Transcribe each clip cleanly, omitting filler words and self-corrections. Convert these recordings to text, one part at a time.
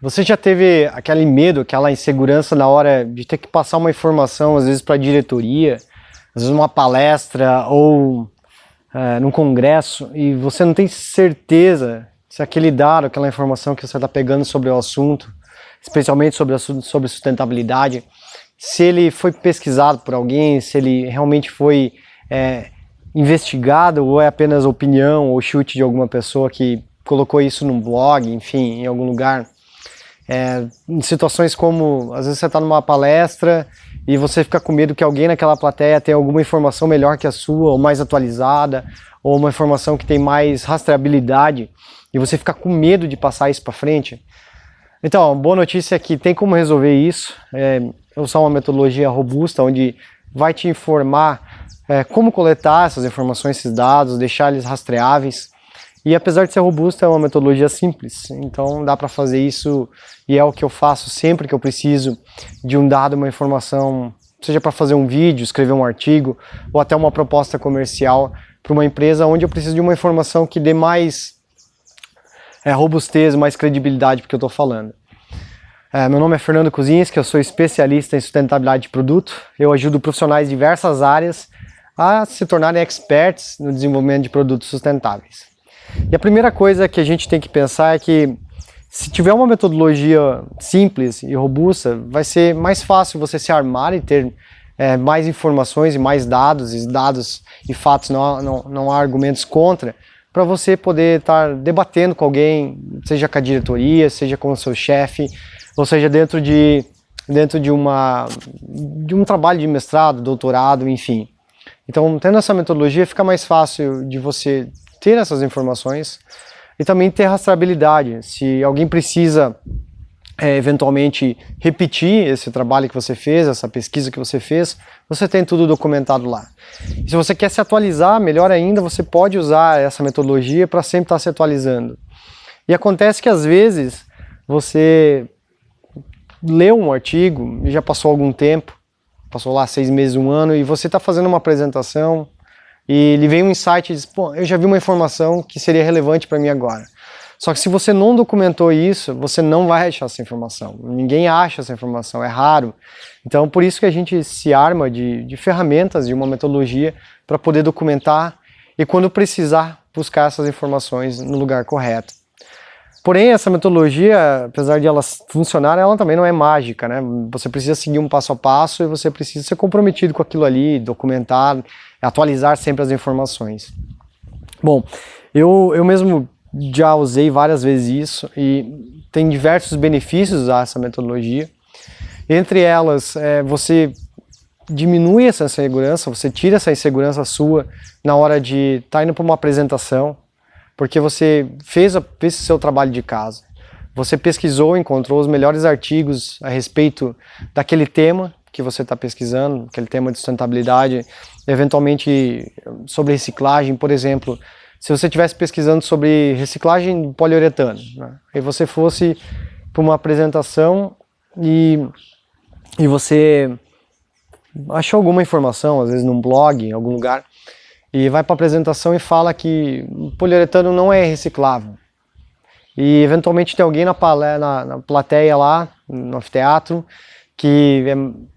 Você já teve aquele medo, aquela insegurança na hora de ter que passar uma informação, às vezes para a diretoria, às vezes uma palestra ou num congresso, e você não tem certeza se aquele dado, aquela informação que você está pegando sobre o assunto, especialmente sobre sustentabilidade, se ele foi pesquisado por alguém, se ele realmente foi investigado ou é apenas opinião ou chute de alguma pessoa que colocou isso num blog, enfim, em algum lugar. Em situações como, às vezes você está numa palestra e você fica com medo que alguém naquela plateia tenha alguma informação melhor que a sua, ou mais atualizada, ou uma informação que tem mais rastreabilidade, e você fica com medo de passar isso para frente. Então, a boa notícia é que tem como resolver isso, usar uma metodologia robusta, onde vai te informar como coletar essas informações, esses dados, deixar eles rastreáveis. E apesar de ser robusta, é uma metodologia simples, então dá para fazer isso, e é o que eu faço sempre que eu preciso de um dado, uma informação, seja para fazer um vídeo, escrever um artigo, ou até uma proposta comercial para uma empresa onde eu preciso de uma informação que dê mais robustez, mais credibilidade para o que eu estou falando. Meu nome é Fernando Kuzinski, eu sou especialista em sustentabilidade de produto, eu ajudo profissionais de diversas áreas a se tornarem experts no desenvolvimento de produtos sustentáveis. E a primeira coisa que a gente tem que pensar é que, se tiver uma metodologia simples e robusta, vai ser mais fácil você se armar e ter mais informações e mais dados e fatos, não há argumentos contra, para você poder estar debatendo com alguém, seja com a diretoria, seja com o seu chefe, ou seja dentro de um trabalho de mestrado, doutorado, enfim. Então, tendo essa metodologia, fica mais fácil de você ter essas informações e também ter rastreabilidade. Se alguém precisa eventualmente repetir esse trabalho que você fez, essa pesquisa que você fez, você tem tudo documentado lá. E se você quer se atualizar, melhor ainda, você pode usar essa metodologia para sempre estar se atualizando. E acontece que às vezes você leu um artigo e já passou algum tempo, passou lá 6 meses, 1 ano, e você está fazendo uma apresentação e lhe vem um insight e diz, pô, eu já vi uma informação que seria relevante para mim agora. Só que se você não documentou isso, você não vai achar essa informação. Ninguém acha essa informação, é raro. Então, por isso que a gente se arma de ferramentas, de uma metodologia para poder documentar e, quando precisar, buscar essas informações no lugar correto. Porém, essa metodologia, apesar de ela funcionar, ela também não é mágica, né? Você precisa seguir um passo a passo e você precisa ser comprometido com aquilo ali, documentar, atualizar sempre as informações. Bom, eu mesmo já usei várias vezes isso e tem diversos benefícios usar essa metodologia. Entre elas, você diminui essa insegurança, você tira essa insegurança sua na hora de estar indo para uma apresentação, porque você fez o seu trabalho de casa. Você pesquisou, encontrou os melhores artigos a respeito daquele tema que você está pesquisando, aquele tema de sustentabilidade, eventualmente sobre reciclagem, por exemplo. Se você estivesse pesquisando sobre reciclagem de poliuretano, né, e você fosse para uma apresentação e você achou alguma informação, às vezes num blog, em algum lugar, e vai para a apresentação e fala que o poliuretano não é reciclável. E eventualmente tem alguém na plateia lá, no anfiteatro, que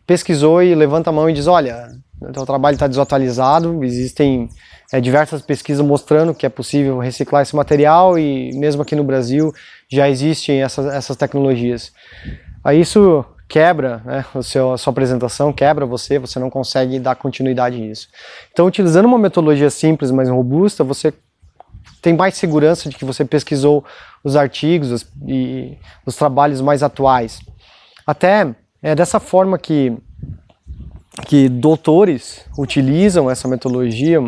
pesquisou e levanta a mão e diz, olha, o teu trabalho está desatualizado, existem diversas pesquisas mostrando que é possível reciclar esse material e mesmo aqui no Brasil já existem essas tecnologias. Aí isso quebra, né, a sua apresentação, quebra você não consegue dar continuidade nisso. Então, utilizando uma metodologia simples, mas robusta, você tem mais segurança de que você pesquisou os artigos e os trabalhos mais atuais. Até é dessa forma que doutores utilizam essa metodologia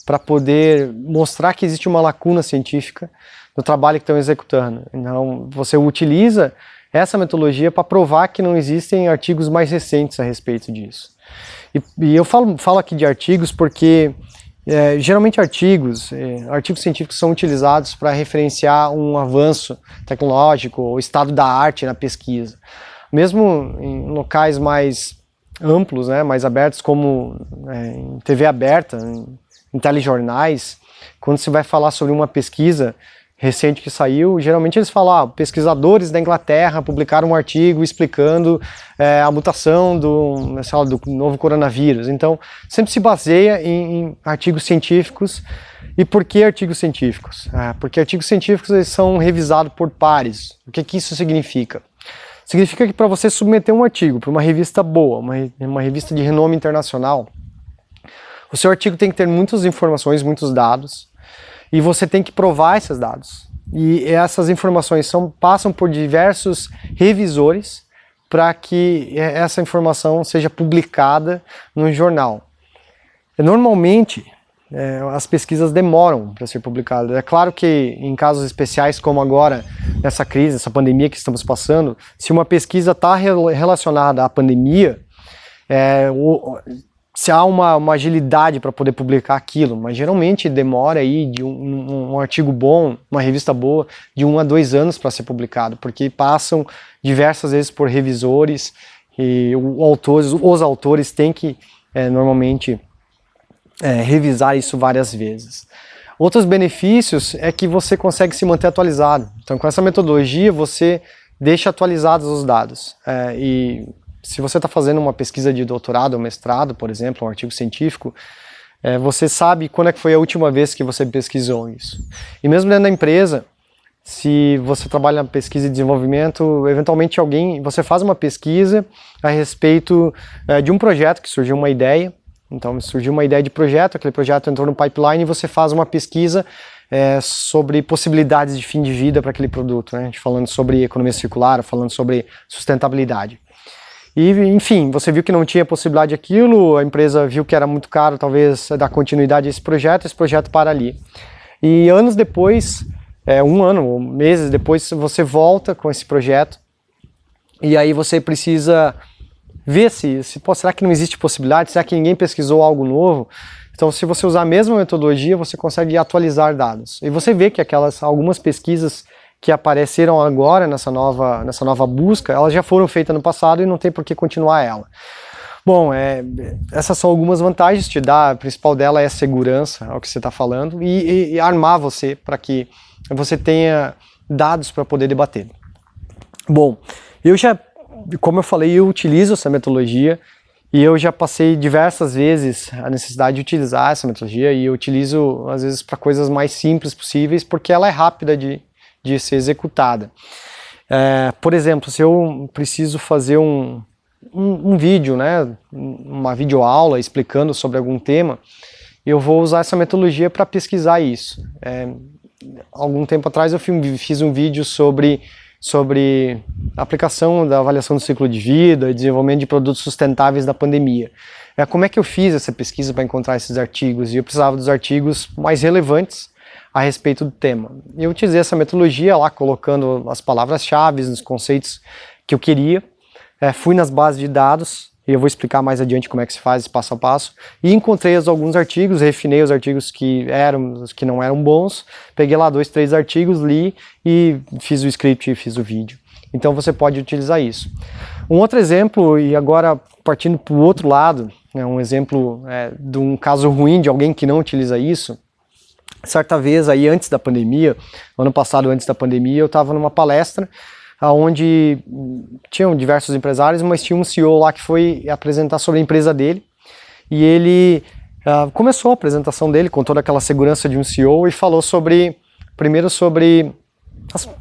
para poder mostrar que existe uma lacuna científica no trabalho que estão executando. Então, você utiliza essa metodologia para provar que não existem artigos mais recentes a respeito disso. E eu falo aqui de artigos porque geralmente artigos científicos são utilizados para referenciar um avanço tecnológico ou estado da arte na pesquisa. Mesmo em locais mais amplos, né, mais abertos, como em TV aberta, em telejornais, quando se vai falar sobre uma pesquisa recente que saiu, geralmente eles falam, pesquisadores da Inglaterra publicaram um artigo explicando a mutação sei lá, do novo coronavírus. Então, sempre se baseia em artigos científicos. E por que artigos científicos? Porque artigos científicos eles são revisados por pares. O que isso significa? Significa que para você submeter um artigo para uma revista boa, uma revista de renome internacional, o seu artigo tem que ter muitas informações, muitos dados, e você tem que provar esses dados. E essas informações passam por diversos revisores para que essa informação seja publicada no jornal. Normalmente, as pesquisas demoram para ser publicadas. É claro que em casos especiais como agora, nessa crise, essa pandemia que estamos passando, se uma pesquisa está relacionada à pandemia, se há uma agilidade para poder publicar aquilo, mas geralmente demora aí de um artigo bom, uma revista boa, de 1 a 2 anos para ser publicado, porque passam diversas vezes por revisores e os autores têm que normalmente revisar isso várias vezes. Outros benefícios é que você consegue se manter atualizado. Então, com essa metodologia, você deixa atualizados os dados. E se você está fazendo uma pesquisa de doutorado ou mestrado, por exemplo, um artigo científico, você sabe quando é que foi a última vez que você pesquisou isso. E mesmo dentro da empresa, se você trabalha na pesquisa e desenvolvimento, eventualmente você faz uma pesquisa a respeito de um projeto que surgiu uma ideia. Então surgiu uma ideia de projeto, aquele projeto entrou no pipeline e você faz uma pesquisa sobre possibilidades de fim de vida para aquele produto, né? A gente falando sobre economia circular, falando sobre sustentabilidade. E, enfim, você viu que não tinha possibilidade daquilo, a empresa viu que era muito caro, talvez, dar continuidade a esse projeto para ali. E anos depois, 1 ano, ou meses depois, você volta com esse projeto e aí você precisa ver será que não existe possibilidade, será que ninguém pesquisou algo novo? Então, se você usar a mesma metodologia, você consegue atualizar dados. E você vê que algumas pesquisas que apareceram agora nessa nova busca, elas já foram feitas no passado e não tem por que continuar ela. Bom, essas são algumas vantagens, a principal dela é a segurança, é o que você está falando, e armar você para que você tenha dados para poder debater. Bom, como eu falei, eu utilizo essa metodologia e eu já passei diversas vezes a necessidade de utilizar essa metodologia e eu utilizo, às vezes, para coisas mais simples possíveis, porque ela é rápida de ser executada. Por exemplo, se eu preciso fazer um vídeo, né, uma videoaula explicando sobre algum tema, eu vou usar essa metodologia para pesquisar isso. Algum tempo atrás eu fiz um vídeo sobre a aplicação da avaliação do ciclo de vida e desenvolvimento de produtos sustentáveis da pandemia. Como é que eu fiz essa pesquisa para encontrar esses artigos? E eu precisava dos artigos mais relevantes a respeito do tema. Eu utilizei essa metodologia lá, colocando as palavras-chave, os conceitos que eu queria, fui nas bases de dados, e eu vou explicar mais adiante como é que se faz esse passo a passo, e encontrei alguns artigos, refinei os artigos os que não eram bons, peguei lá 2, 3 artigos, li e fiz o script e fiz o vídeo. Então você pode utilizar isso. Um outro exemplo, e agora partindo para o outro lado, um exemplo de um caso ruim de alguém que não utiliza isso. Certa vez, aí antes da pandemia, ano passado antes da pandemia, eu estava numa palestra onde tinham diversos empresários, mas tinha um CEO lá que foi apresentar sobre a empresa dele, e ele começou a apresentação dele com toda aquela segurança de um CEO e falou primeiro sobre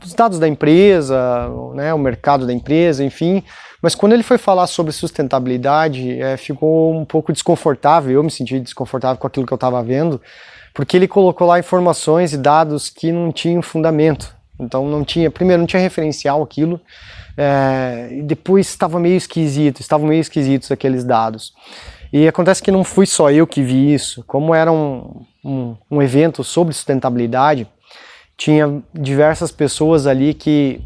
os dados da empresa, né, o mercado da empresa, enfim, mas quando ele foi falar sobre sustentabilidade, ficou um pouco desconfortável, eu me senti desconfortável com aquilo que eu estava vendo, porque ele colocou lá informações e dados que não tinham fundamento. Então primeiro não tinha referencial aquilo, e depois estavam meio esquisitos aqueles dados. E acontece que não fui só eu que vi isso, como era um evento sobre sustentabilidade, tinha diversas pessoas ali que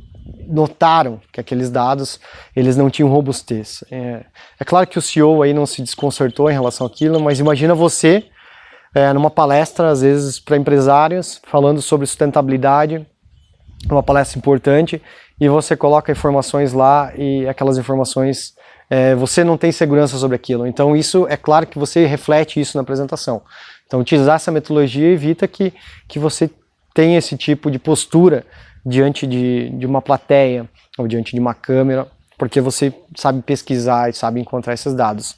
notaram que aqueles dados eles não tinham robustez. É claro que o CEO aí não se desconcertou em relação àquilo, mas imagina você numa palestra, às vezes para empresários, falando sobre sustentabilidade, uma palestra importante, e você coloca informações lá e aquelas informações, você não tem segurança sobre aquilo. Então isso, é claro que você reflete isso na apresentação. Então utilizar essa metodologia evita que você tem esse tipo de postura diante de uma plateia ou diante de uma câmera, porque você sabe pesquisar e sabe encontrar esses dados.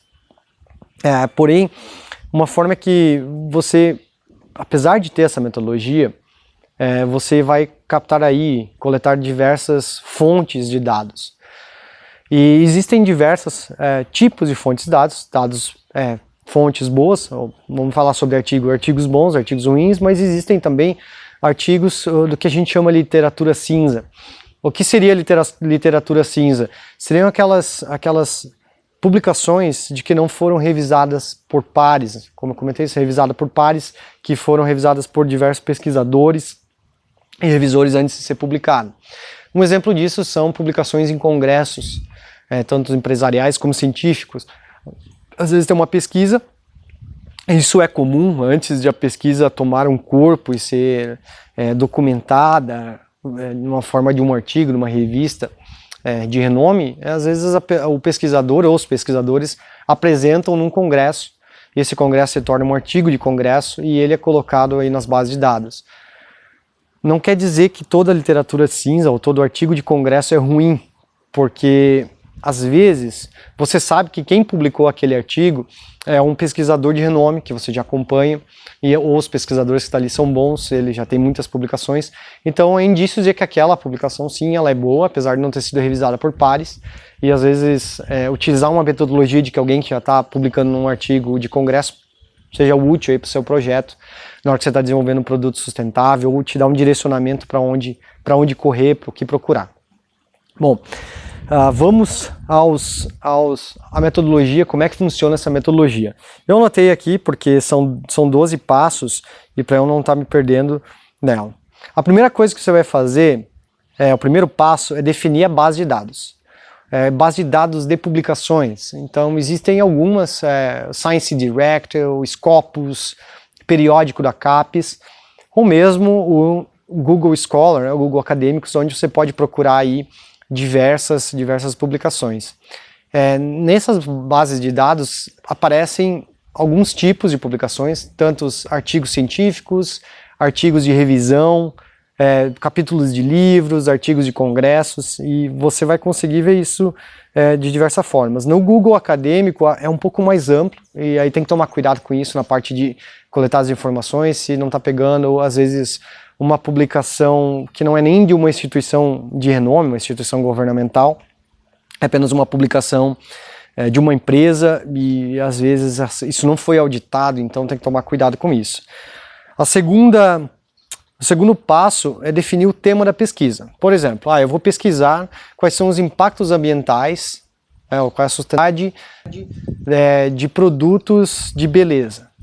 Porém, uma forma que você, apesar de ter essa metodologia, você vai captar aí, coletar diversas fontes de dados. E existem diversos tipos de fontes de dados, fontes boas, vamos falar sobre artigos bons, artigos ruins, mas existem também artigos do que a gente chama de literatura cinza. O que seria literatura cinza? Seriam aquelas publicações de que não foram revisadas por pares, como eu comentei, revisadas por pares, que foram revisadas por diversos pesquisadores e revisores antes de ser publicado. Um exemplo disso são publicações em congressos, tanto empresariais como científicos. Às vezes tem uma pesquisa, isso é comum, antes de a pesquisa tomar um corpo e ser documentada, numa forma de um artigo, numa revista de renome, às vezes o pesquisador ou os pesquisadores apresentam num congresso, e esse congresso se torna um artigo de congresso e ele é colocado aí nas bases de dados. Não quer dizer que toda literatura cinza ou todo artigo de congresso é ruim, porque às vezes você sabe que quem publicou aquele artigo é um pesquisador de renome que você já acompanha, e os pesquisadores que estão ali são bons, ele já tem muitas publicações, então é indício de que aquela publicação sim, ela é boa, apesar de não ter sido revisada por pares, e às vezes utilizar uma metodologia de que alguém que já está publicando um artigo de congresso seja útil para o seu projeto, na hora que você está desenvolvendo um produto sustentável, ou te dar um direcionamento para onde correr, para o que procurar. Bom, vamos à metodologia, como é que funciona essa metodologia. Eu anotei aqui porque são 12 passos e para eu não estar me perdendo nela. A primeira coisa que você vai fazer, o primeiro passo é definir a base de dados. Base de dados de publicações. Então existem algumas, Science Direct, o Scopus, periódico da CAPES, ou mesmo o Google Scholar, o Google Acadêmicos, onde você pode procurar aí diversas publicações. Nessas bases de dados aparecem alguns tipos de publicações, tanto os artigos científicos, artigos de revisão, capítulos de livros, artigos de congressos, e você vai conseguir ver isso de diversas formas. No Google Acadêmico é um pouco mais amplo, e aí tem que tomar cuidado com isso na parte de coletar as informações, se não está pegando, ou às vezes uma publicação que não é nem de uma instituição de renome, uma instituição governamental, é apenas uma publicação de uma empresa e às vezes isso não foi auditado, então tem que tomar cuidado com isso. O segundo passo é definir o tema da pesquisa. Por exemplo, eu vou pesquisar quais são os impactos ambientais, qual é a sustentabilidade de produtos de beleza.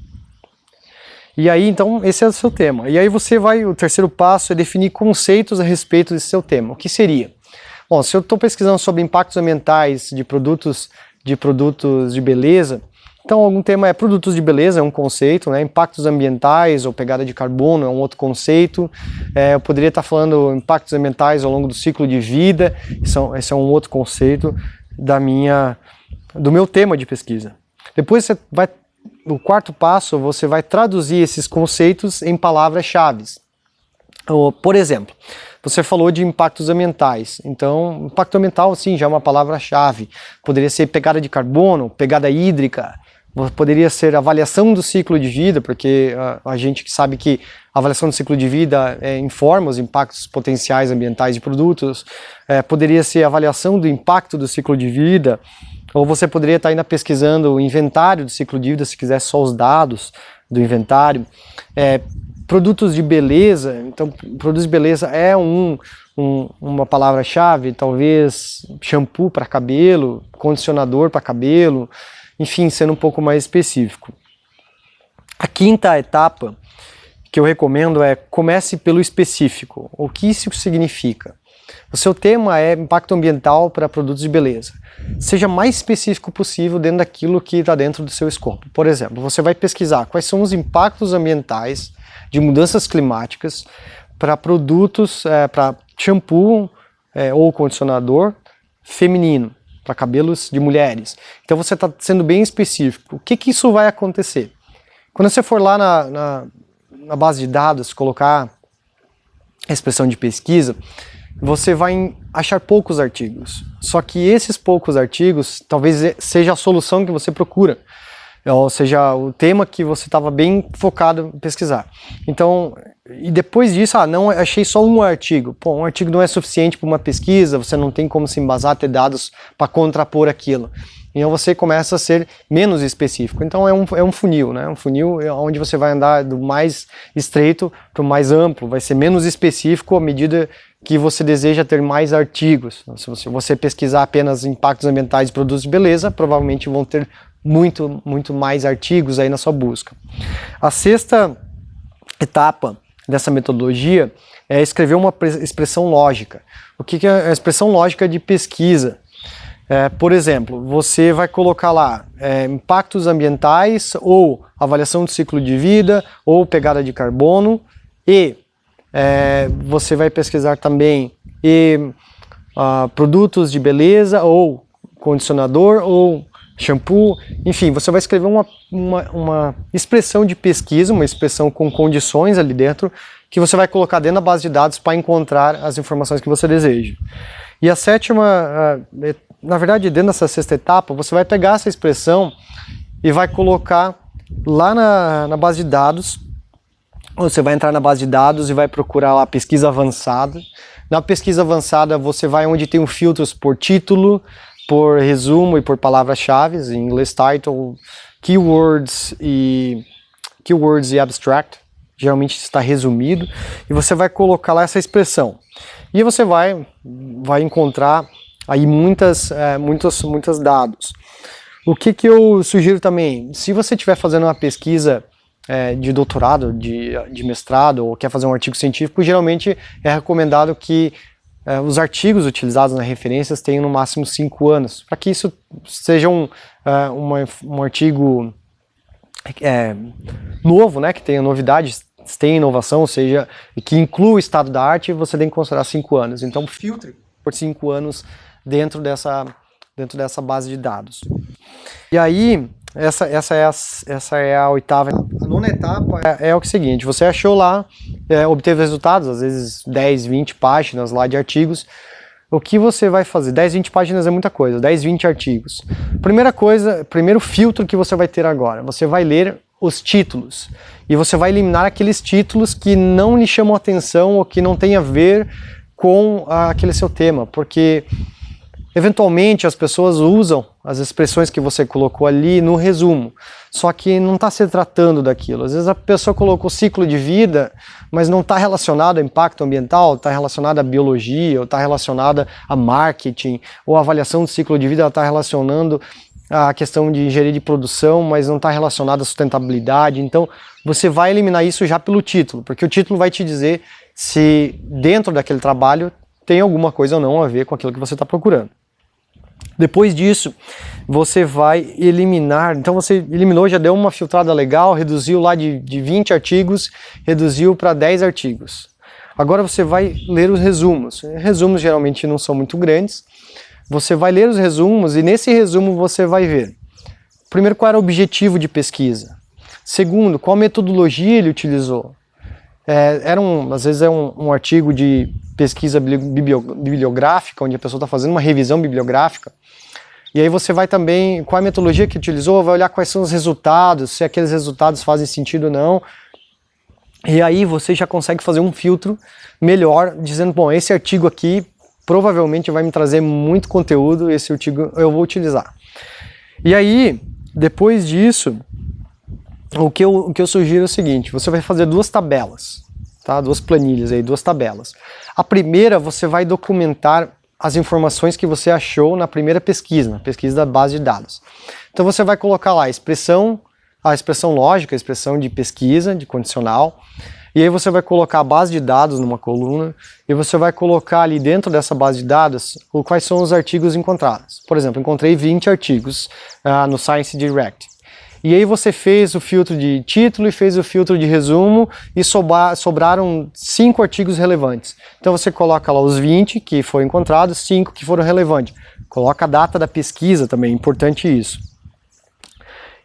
E aí, então, esse é o seu tema. E aí o terceiro passo é definir conceitos a respeito desse seu tema. O que seria? Bom, se eu estou pesquisando sobre impactos ambientais de produtos de beleza, então algum tema é produtos de beleza, é um conceito, né? Impactos ambientais ou pegada de carbono é um outro conceito. Eu poderia estar falando impactos ambientais ao longo do ciclo de vida, esse é um outro conceito do meu tema de pesquisa. Depois no quarto passo, você vai traduzir esses conceitos em palavras-chave. Por exemplo, você falou de impactos ambientais. Então, impacto ambiental, sim, já é uma palavra-chave. Poderia ser pegada de carbono, pegada hídrica, poderia ser avaliação do ciclo de vida, porque a gente sabe que a avaliação do ciclo de vida informa os impactos potenciais ambientais de produtos. Poderia ser avaliação do impacto do ciclo de vida, ou você poderia estar ainda pesquisando o inventário do ciclo de vida, se quiser só os dados do inventário. Produtos de beleza, então produtos de beleza é uma palavra-chave, talvez shampoo para cabelo, condicionador para cabelo, enfim, sendo um pouco mais específico. A quinta etapa que eu recomendo é comece pelo específico. O que isso significa? O seu tema é impacto ambiental para produtos de beleza. Seja mais específico possível dentro daquilo que está dentro do seu escopo. Por exemplo, você vai pesquisar quais são os impactos ambientais de mudanças climáticas para produtos, para shampoo ou condicionador feminino, para cabelos de mulheres. Então você está sendo bem específico. O que isso vai acontecer? Quando você for lá na base de dados, colocar a expressão de pesquisa, você vai achar poucos artigos. Só que esses poucos artigos talvez seja a solução que você procura, ou seja, o tema que você estava bem focado em pesquisar. Então, e depois disso, não achei só um artigo. Pô, um artigo não é suficiente para uma pesquisa, você não tem como se embasar, ter dados para contrapor aquilo. Então você começa a ser menos específico. Então é um funil, né? Um funil onde você vai andar do mais estreito para o mais amplo, vai ser menos específico à medida que você deseja ter mais artigos. Se você pesquisar apenas impactos ambientais de produtos de beleza, provavelmente vão ter muito mais artigos aí na sua busca. A sexta etapa dessa metodologia é escrever uma expressão lógica. O que é a expressão lógica de pesquisa? Por exemplo, você vai colocar lá impactos ambientais, ou avaliação do ciclo de vida, ou pegada de carbono, e você vai pesquisar também produtos de beleza, ou condicionador, ou shampoo, enfim, você vai escrever uma expressão de pesquisa, uma expressão com condições ali dentro, que você vai colocar dentro da base de dados para encontrar as informações que você deseja. E a sétima, na verdade, dentro dessa sexta etapa, você vai pegar essa expressão e vai colocar lá na base de dados. Você vai entrar na base de dados e vai procurar lá pesquisa avançada. Na pesquisa avançada, você vai onde tem filtros por título, por resumo e por palavras-chave, em inglês title, keywords e abstract. Geralmente está resumido, e você vai colocar lá essa expressão. E você vai encontrar aí muitos dados. O que eu sugiro também, se você estiver fazendo uma pesquisa de doutorado, de mestrado, ou quer fazer um artigo científico, geralmente é recomendado que os artigos utilizados nas referências tenham no máximo 5 anos, para que isso seja um artigo novo, né, que tenha novidades, tem inovação, ou seja, que inclua o estado da arte, você tem que considerar 5 anos. Então filtre por 5 anos dentro dessa base de dados. E aí, essa é a oitava. A nona etapa é o seguinte: você achou lá, obteve resultados, às vezes 10, 20 páginas lá de artigos. O que você vai fazer? 10, 20 páginas é muita coisa, 10, 20 artigos. Primeiro filtro que você vai ter agora, você vai ler os títulos. E você vai eliminar aqueles títulos que não lhe chamam atenção ou que não tem a ver com aquele seu tema, porque eventualmente as pessoas usam as expressões que você colocou ali no resumo, só que não está se tratando daquilo. Às vezes a pessoa colocou ciclo de vida, mas não está relacionado ao impacto ambiental, está relacionado à biologia, ou está relacionada a marketing, ou a avaliação do ciclo de vida, ela está relacionando a questão de engenharia de produção, mas não está relacionada à sustentabilidade. Então você vai eliminar isso já pelo título, porque o título vai te dizer se dentro daquele trabalho tem alguma coisa ou não a ver com aquilo que você está procurando. Depois disso, você vai eliminar, então você eliminou, já deu uma filtrada legal, reduziu lá de 20 artigos, reduziu para 10 artigos. Agora você vai ler os resumos. Resumos geralmente não são muito grandes. Você vai ler os resumos e nesse resumo você vai ver, primeiro, qual era o objetivo de pesquisa. Segundo, qual metodologia ele utilizou. Às vezes é um artigo de pesquisa bibliográfica, onde a pessoa está fazendo uma revisão bibliográfica. E aí você vai também, qual a metodologia que utilizou, vai olhar quais são os resultados, se aqueles resultados fazem sentido ou não. E aí você já consegue fazer um filtro melhor, dizendo, bom, esse artigo aqui provavelmente vai me trazer muito conteúdo, esse artigo eu vou utilizar. E aí, depois disso, o que eu sugiro é o seguinte: você vai fazer 2 tabelas, tá? 2 planilhas aí, 2 tabelas. A primeira, você vai documentar as informações que você achou na primeira pesquisa, na pesquisa da base de dados. Então você vai colocar lá a expressão lógica, a expressão de pesquisa, de condicional, e aí você vai colocar a base de dados numa coluna, e você vai colocar ali dentro dessa base de dados quais são os artigos encontrados. Por exemplo, encontrei 20 artigos no Science Direct. E aí você fez o filtro de título e fez o filtro de resumo e sobraram 5 artigos relevantes. Então você coloca lá os 20 que foram encontrados, 5 que foram relevantes. Coloca a data da pesquisa também, é importante isso.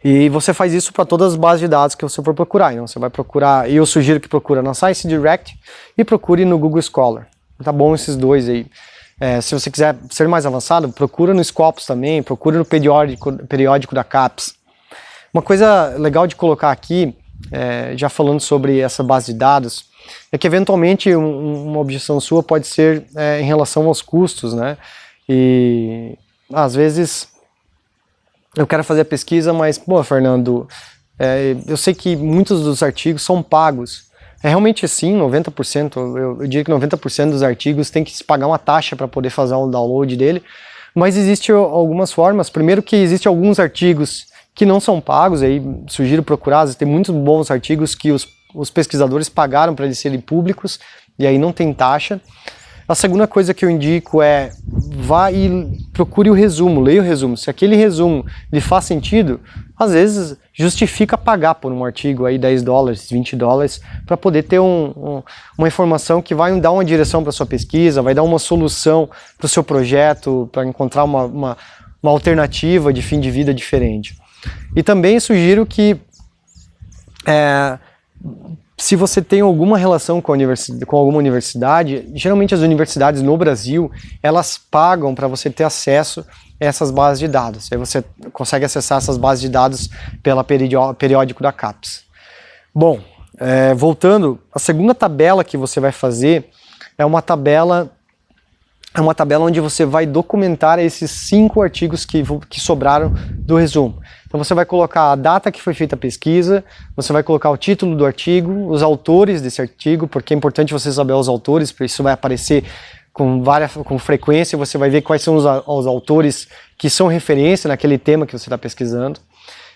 E você faz isso para todas as bases de dados que você for procurar. Então você vai procurar, e eu sugiro que procure na Science Direct e procure no Google Scholar. Tá bom esses dois aí. Se você quiser ser mais avançado, procura no Scopus também, procura no periódico da CAPES. Uma coisa legal de colocar aqui, já falando sobre essa base de dados, é que eventualmente uma objeção sua pode ser em relação aos custos, né? E às vezes eu quero fazer a pesquisa, mas, pô, Fernando, eu sei que muitos dos artigos são pagos. É realmente assim, 90%, eu diria que 90% dos artigos tem que se pagar uma taxa para poder fazer o download dele, mas existem algumas formas. Primeiro que existem alguns artigos que não são pagos, aí sugiro procurar, tem muitos bons artigos que os pesquisadores pagaram para eles serem públicos, e aí não tem taxa. A segunda coisa que eu indico é, vá e procure o resumo, leia o resumo. Se aquele resumo lhe faz sentido, às vezes justifica pagar por um artigo aí $10, $20, para poder ter uma informação que vai dar uma direção para sua pesquisa, vai dar uma solução para o seu projeto, para encontrar uma alternativa de fim de vida diferente. E também sugiro que se você tem alguma relação com alguma universidade, geralmente as universidades no Brasil, elas pagam para você ter acesso a essas bases de dados. Aí você consegue acessar essas bases de dados pela periódico da CAPES. Bom, voltando, a segunda tabela que você vai fazer é uma tabela onde você vai documentar esses 5 artigos que sobraram do resumo. Então você vai colocar a data que foi feita a pesquisa, você vai colocar o título do artigo, os autores desse artigo, porque é importante você saber os autores, porque isso vai aparecer com frequência, você vai ver quais são os autores que são referência naquele tema que você está pesquisando.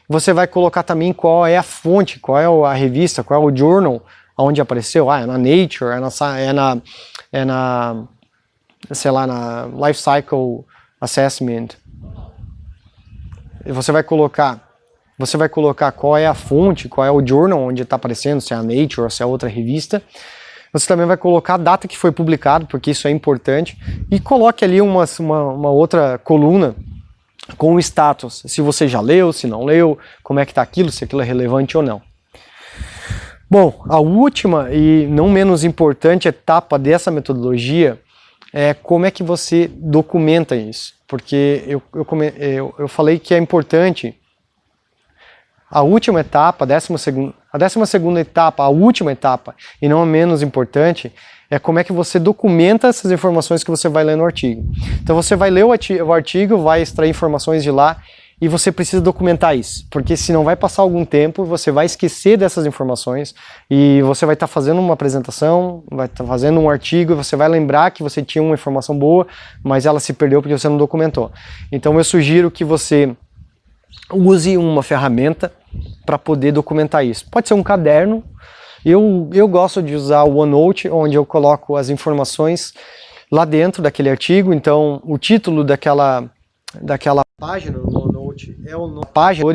Você vai colocar também qual é a fonte, qual é a revista, qual é o journal onde apareceu. É na Nature, sei lá, na Life Cycle Assessment. E você vai colocar qual é a fonte, qual é o journal onde está aparecendo, se é a Nature ou se é outra revista. Você também vai colocar a data que foi publicado, porque isso é importante, e coloque ali uma outra coluna com o status, se você já leu, se não leu, como é que está aquilo, se aquilo é relevante ou não. Bom, a última e não menos importante etapa dessa metodologia é como é que você documenta isso, porque eu falei que é importante a última etapa, a 12ª etapa, a última etapa, e não a menos importante, é como é que você documenta essas informações que você vai ler no artigo. Então você vai ler o artigo, vai extrair informações de lá, e você precisa documentar isso, porque senão vai passar algum tempo, você vai esquecer dessas informações, e você vai estar fazendo uma apresentação, vai estar fazendo um artigo, e você vai lembrar que você tinha uma informação boa, mas ela se perdeu porque você não documentou. Então eu sugiro que você use uma ferramenta para poder documentar isso. Pode ser um caderno. Eu gosto de usar o OneNote, onde eu coloco as informações lá dentro daquele artigo. Então, o título daquela página no OneNote é o página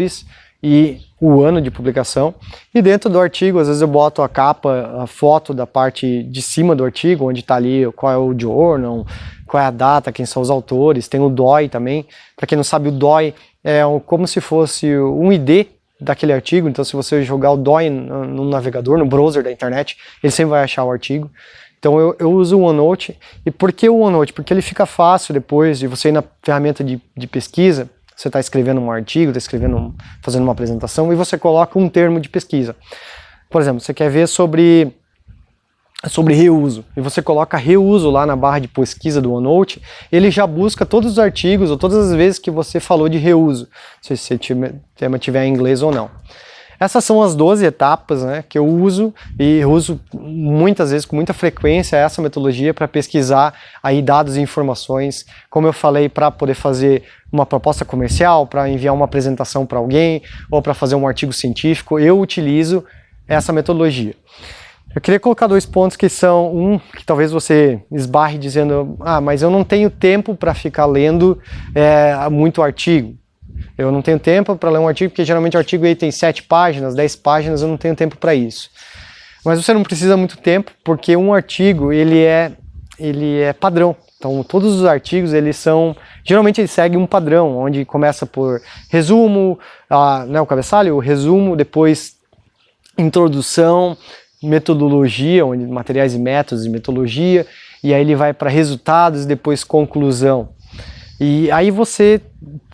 e o ano de publicação. E dentro do artigo, às vezes eu boto a capa, a foto da parte de cima do artigo, onde está ali qual é o journal, qual é a data, quem são os autores. Tem o DOI também. Para quem não sabe, o DOI é como se fosse um ID daquele artigo. Então, se você jogar o DOI no navegador, no browser da internet, ele sempre vai achar o artigo. Então, eu uso o OneNote. E por que o OneNote? Porque ele fica fácil depois de você ir na ferramenta de pesquisa. Você está escrevendo um artigo, está fazendo uma apresentação, e você coloca um termo de pesquisa. Por exemplo, você quer ver sobre reuso, e você coloca reuso lá na barra de pesquisa do OneNote, ele já busca todos os artigos ou todas as vezes que você falou de reuso, se o tema tiver em inglês ou não. Essas são as 12 etapas, né, que eu uso, e uso muitas vezes, com muita frequência, essa metodologia para pesquisar aí dados e informações, como eu falei, para poder fazer uma proposta comercial, para enviar uma apresentação para alguém, ou para fazer um artigo científico. Eu utilizo essa metodologia. Eu queria colocar 2 pontos que são, que talvez você esbarre dizendo, mas eu não tenho tempo para ficar lendo muito artigo. Eu não tenho tempo para ler um artigo, porque geralmente o artigo aí tem 7 páginas, 10 páginas, eu não tenho tempo para isso. Mas você não precisa muito tempo, porque um artigo ele é padrão Então todos os artigos, geralmente eles seguem um padrão, onde começa por resumo, né, o cabeçalho, o resumo, depois introdução, metodologia, onde materiais e métodos e metodologia, e aí ele vai para resultados e depois conclusão. E aí você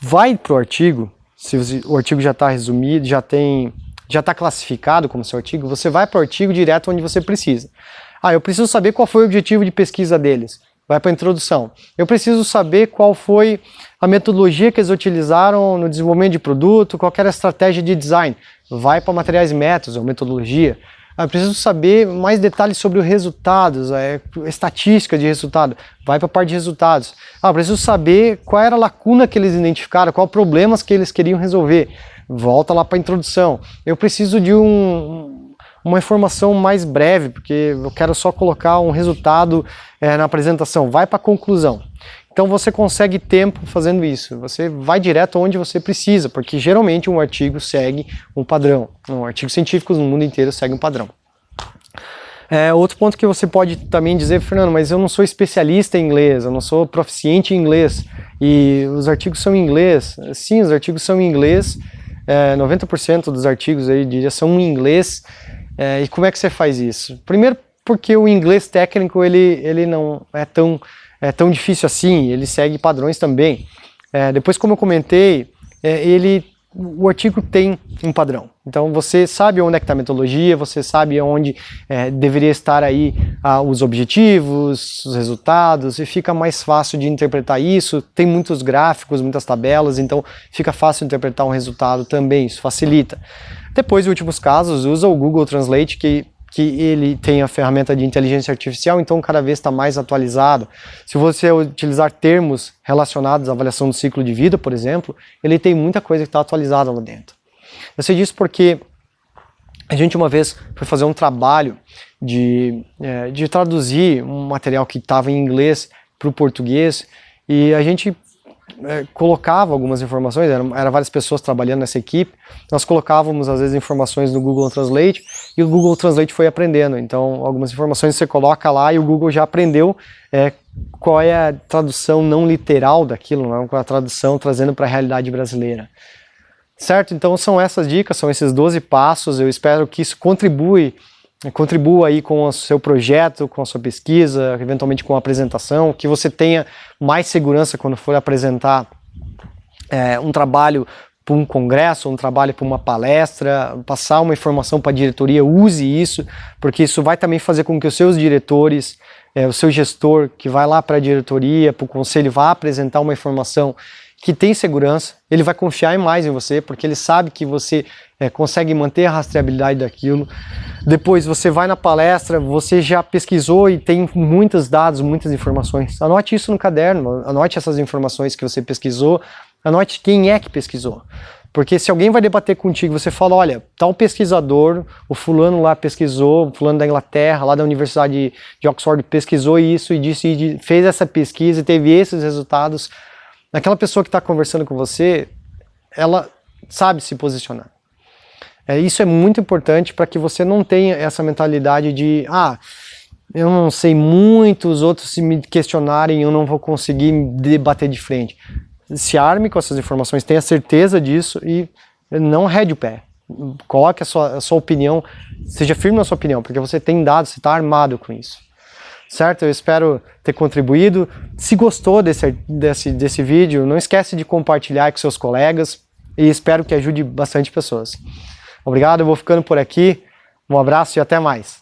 vai para o artigo, se o artigo já está resumido, já está classificado como seu artigo, você vai para o artigo direto onde você precisa. Eu preciso saber qual foi o objetivo de pesquisa deles. Vai para a introdução. Eu preciso saber qual foi a metodologia que eles utilizaram no desenvolvimento de produto, qual era a estratégia de design. Vai para materiais e métodos, ou metodologia. Eu preciso saber mais detalhes sobre os resultados, estatística de resultado. Vai para a parte de resultados. Eu preciso saber qual era a lacuna que eles identificaram, quais problemas que eles queriam resolver. Volta lá para a introdução. Eu preciso de uma informação mais breve, porque eu quero só colocar um resultado na apresentação. Vai para a conclusão. Então você consegue tempo fazendo isso. Você vai direto onde você precisa, porque geralmente um artigo segue um padrão. Um artigo científico no mundo inteiro segue um padrão. Outro ponto que você pode também dizer, Fernando, mas eu não sou especialista em inglês, eu não sou proficiente em inglês, e os artigos são em inglês. Sim, os artigos são em inglês, 90% dos artigos aí, diria, são em inglês. E como é que você faz isso? Primeiro, porque o inglês técnico ele não é tão difícil assim, ele segue padrões também. Depois, como eu comentei, o artigo tem um padrão. Então você sabe onde é que está a metodologia, você sabe onde deveria estar aí os objetivos, os resultados, e fica mais fácil de interpretar isso. Tem muitos gráficos, muitas tabelas, então fica fácil interpretar um resultado também, isso facilita. Depois, em últimos casos, usa o Google Translate, que ele tem a ferramenta de inteligência artificial, então cada vez está mais atualizado. Se você utilizar termos relacionados à avaliação do ciclo de vida, por exemplo, ele tem muita coisa que está atualizada lá dentro. Eu sei disso porque a gente uma vez foi fazer um trabalho de traduzir um material que estava em inglês para o português, e a gente colocava algumas informações, eram várias pessoas trabalhando nessa equipe, nós colocávamos às vezes informações no Google Translate, e o Google Translate foi aprendendo. Então algumas informações você coloca lá e o Google já aprendeu qual é a tradução não literal daquilo, não é a tradução trazendo para a realidade brasileira. Certo? Então são essas dicas, são esses 12 passos, eu espero que isso contribua aí com o seu projeto, com a sua pesquisa, eventualmente com a apresentação, que você tenha mais segurança quando for apresentar um trabalho para um congresso, um trabalho para uma palestra, passar uma informação para a diretoria, use isso, porque isso vai também fazer com que os seus diretores, o seu gestor que vai lá para a diretoria, para o conselho, vá apresentar uma informação que tem segurança, ele vai confiar mais em você, porque ele sabe que você consegue manter a rastreabilidade daquilo. Depois você vai na palestra, você já pesquisou e tem muitos dados, muitas informações. Anote isso no caderno, anote essas informações que você pesquisou, anote quem é que pesquisou. Porque se alguém vai debater contigo, você fala, olha, tal pesquisador, o fulano lá pesquisou, o fulano da Inglaterra, lá da Universidade de Oxford pesquisou isso e disse, fez essa pesquisa e teve esses resultados. Aquela pessoa que está conversando com você, ela sabe se posicionar. Isso é muito importante para que você não tenha essa mentalidade de eu não sei muito, os outros se me questionarem eu não vou conseguir debater de frente. Se arme com essas informações, tenha certeza disso e não arrede o pé. Coloque a sua opinião, seja firme na sua opinião, porque você tem dados, você está armado com isso. Certo? Eu espero ter contribuído. Se gostou desse vídeo, não esquece de compartilhar com seus colegas e espero que ajude bastante pessoas. Obrigado, eu vou ficando por aqui. Um abraço e até mais.